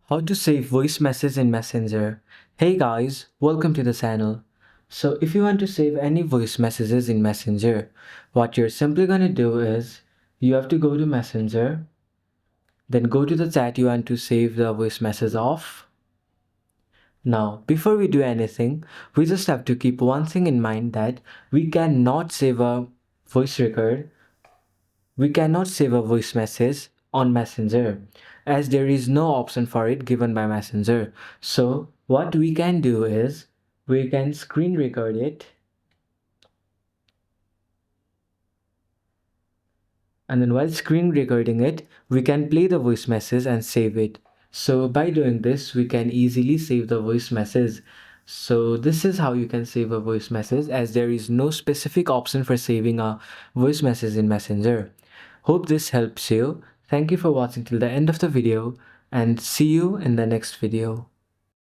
How to save voice message in Messenger. Hey guys, welcome to the channel. So if you want to save any voice messages in Messenger, what you're simply gonna do is you have to go to Messenger, then go to the chat you want to save the voice message of. Now, before we do anything, we just have to keep one thing in mind that we cannot save a voice record we cannot save a voice message on Messenger as there is no option for it given by Messenger. So, what we can do is we can screen record it, and then while screen recording it, we can play the voice message and save it. So, by doing this, we can easily save the voice message. So, this is how you can save a voice message as there is no specific option for saving a voice message in Messenger. Hope this helps you. Thank you for watching till the end of the video and see you in the next video.